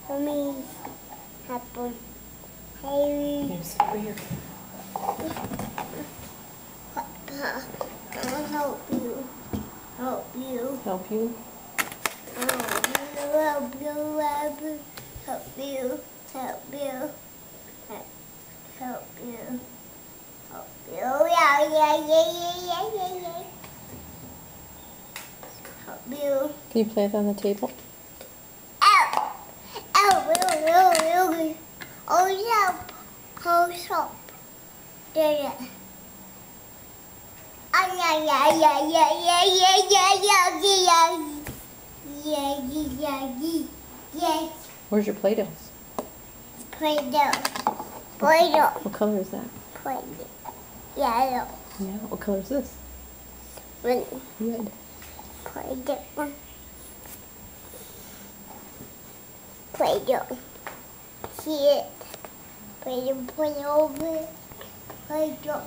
Mommy's apple. Hey. Yes, over here. Papa, I'll help you. Help you. Help you? Help you. Help you. Help you. Help you. Help you. Help you. Yeah. Help you. Can you play it on the table? Ow! Ow! Oh, help! There. Yeah. Where's your Play-dohs? Play-doh. Play-doh. What color is that? Play-doh. Yellow. Yeah. What color is this? Red. Red. Play-doh. Play-doh. Here. Play-doh. Play-doh. Play-doh.